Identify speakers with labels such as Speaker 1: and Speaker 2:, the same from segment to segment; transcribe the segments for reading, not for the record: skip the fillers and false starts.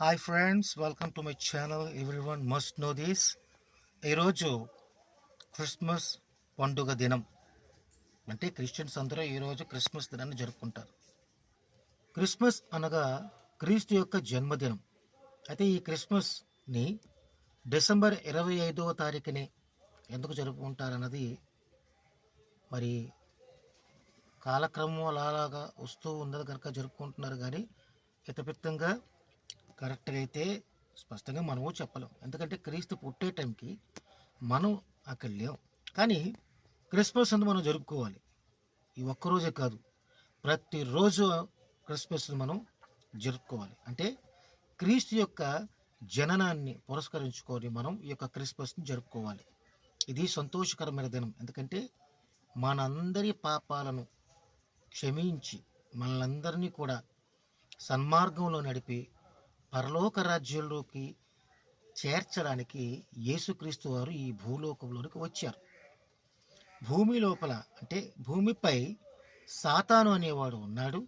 Speaker 1: Hi friends, welcome to my channel. Everyone must know this. ఈరోజు Christmas పండుగ దినం. అంటే క్రిస్టియన్స్ అందరూ ఈరోజు క్రిస్మస్ దినాన్ని జరుపుకుంటారు. క్రిస్మస్ అనగా క్రీస్తు యొక్క జన్మదినం. అయితే ఈ క్రిస్మస్ని డిసెంబర్ 25వ తారీఖుని ఎందుకు జరుపుకుంటారన్నది మరి కాలక్రమం అలాగా వస్తూ ఉన్నది కనుక జరుపుకుంటున్నారు. కానీ హితపిత్తంగా కరెక్ట్గా అయితే స్పష్టంగా మనము చెప్పలేం. ఎందుకంటే క్రీస్తు పుట్టే టైంకి మనం అక్కడ లేం. కానీ క్రిస్మస్ అందు మనం జరుపుకోవాలి. ఈ ఒక్కరోజే కాదు, ప్రతిరోజు క్రిస్మస్ని మనం జరుపుకోవాలి. అంటే క్రీస్తు యొక్క జననాన్ని పురస్కరించుకొని మనం ఈ యొక్క క్రిస్మస్ని జరుపుకోవాలి. ఇది సంతోషకరమైన దినం. ఎందుకంటే మనందరి పాపాలను క్షమించి మనలందరినీ కూడా సన్మార్గంలో నడిపి పరలోక రాజ్యంలోకి చేర్చడానికి యేసుక్రీస్తు వారు ఈ భూలోకంలోనికి వచ్చారు. భూమి లోపల అంటే భూమిపై సాతాను అనేవాడు ఉన్నాడు.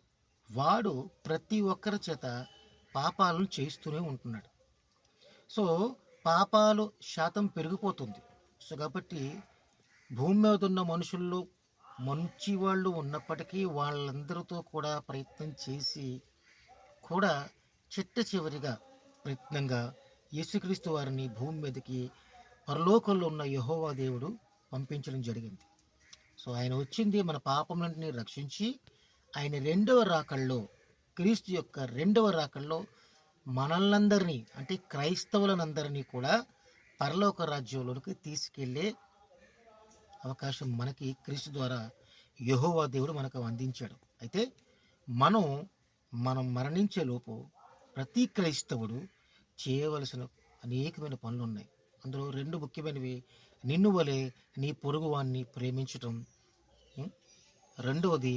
Speaker 1: వాడు ప్రతి ఒక్కరి చేత పాపాలను చేస్తూనే ఉంటున్నాడు. సో పాపాలు శాతం పెరిగిపోతుంది. సో కాబట్టి భూమి మీద ఉన్న మనుషుల్లో మంచి వాళ్ళు ఉన్నప్పటికీ వాళ్ళందరితో కూడా ప్రయత్నం చేసి కూడా చిట్ట చివరిగా ప్రయత్నంగా యేసుక్రీస్తు వారిని భూమి మీదకి పరలోకంలో ఉన్న యెహోవా దేవుడు పంపించడం జరిగింది. సో ఆయన వచ్చింది మన పాపములన్నిటిని రక్షించి ఆయన రెండవ రాకల్లో, క్రీస్తు యొక్క రెండవ రాకల్లో మనల్నందరినీ అంటే క్రైస్తవులనందరినీ కూడా పరలోక రాజ్యంలోనికి తీసుకెళ్లే అవకాశం మనకి క్రీస్తు ద్వారా యెహోవా దేవుడు మనకు అందించాడు. అయితే మనం మరణించే లోపు ప్రతి క్రైస్తవుడు చేయవలసిన అనేకమైన పనులు ఉన్నాయి. అందులో రెండు ముఖ్యమైనవి: నిన్ను వలె నీ పొరుగువాన్ని ప్రేమించటం, రెండవది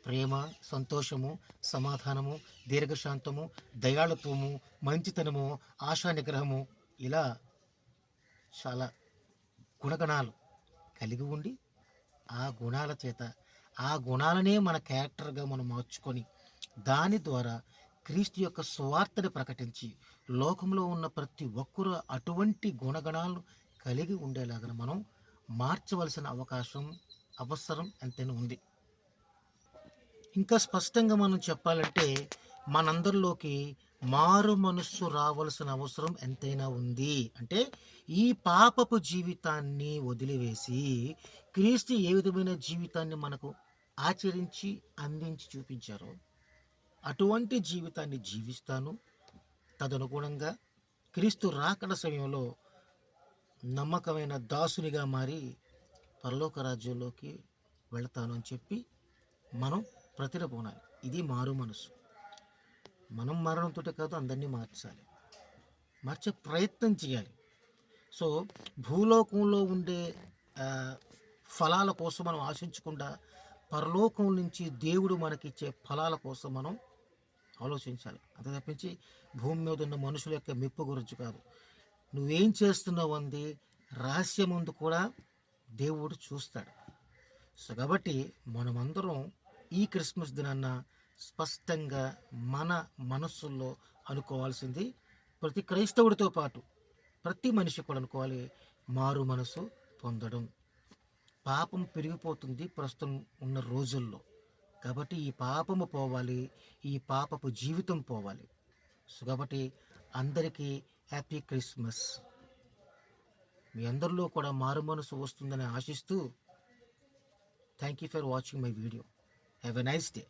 Speaker 1: ప్రేమ, సంతోషము, సమాధానము, దీర్ఘశాంతము, దయాళుత్వము, మంచితనము, ఆశా నిగ్రహము, ఇలా చాలా గుణగణాలు కలిగి ఉండి ఆ గుణాల చేత ఆ గుణాలనే మన క్యారెక్టర్గా మనం మార్చుకొని దాని ద్వారా క్రీస్తు యొక్క సువార్తని ప్రకటించి లోకంలో ఉన్న ప్రతి ఒక్కరూ అటువంటి గుణగణాలను కలిగి ఉండేలాగా మనం మార్చవలసిన అవసరం ఎంతైనా ఉంది. ఇంకా స్పష్టంగా మనం చెప్పాలంటే మనందరిలోకి మారు మనస్సు రావాల్సిన అవసరం ఎంతైనా ఉంది. అంటే ఈ పాపపు జీవితాన్ని వదిలివేసి క్రీస్తు ఏ విధమైన జీవితాన్ని మనకు ఆచరించి అందించి చూపించారో అటువంటి జీవితాన్ని జీవిస్తాను. తదనుగుణంగా క్రీస్తు రాకడ సమయంలో నమ్మకమైన దాసునిగా మారి పరలోక రాజ్యంలోకి వెళతాను అని చెప్పి మనం ప్రతిరపోనాలి. ఇది మారు మనసు. మనం మరణంతో కాదు, అందరినీ మార్చే ప్రయత్నం చేయాలి. సో భూలోకంలో ఉండే ఫలాల కోసం మనం ఆశించకుండా పరలోకం నుంచి దేవుడు మనకిచ్చే ఫలాల కోసం మనం ఆలోచించాలి. అంతే తప్పించి భూమి మీద ఉన్న మనుషుల యొక్క మెప్పు గురించి కాదు. నువ్వేం చేస్తున్నావు అంది రహస్యం ముందు కూడా దేవుడు చూస్తాడు. సో కాబట్టి మనమందరం ఈ క్రిస్మస్ దినాన్న స్పష్టంగా మన మనస్సుల్లో అనుకోవాల్సింది, ప్రతి క్రైస్తవుడితో పాటు ప్రతి మనిషి కూడా అనుకోవాలి, మారు మనసు పొందడం. పాపం పెరిగిపోతుంది ప్రస్తుతం ఉన్న రోజుల్లో. కాబట్టి ఈ పాపము పోవాలి, ఈ పాపపు జీవితం పోవాలి. సో కాబట్టి అందరికీ హ్యాపీ క్రిస్మస్. మీ అందరిలో కూడా మారు మనసు వస్తుందని ఆశిస్తూ thank you for watching my video. Have a nice day.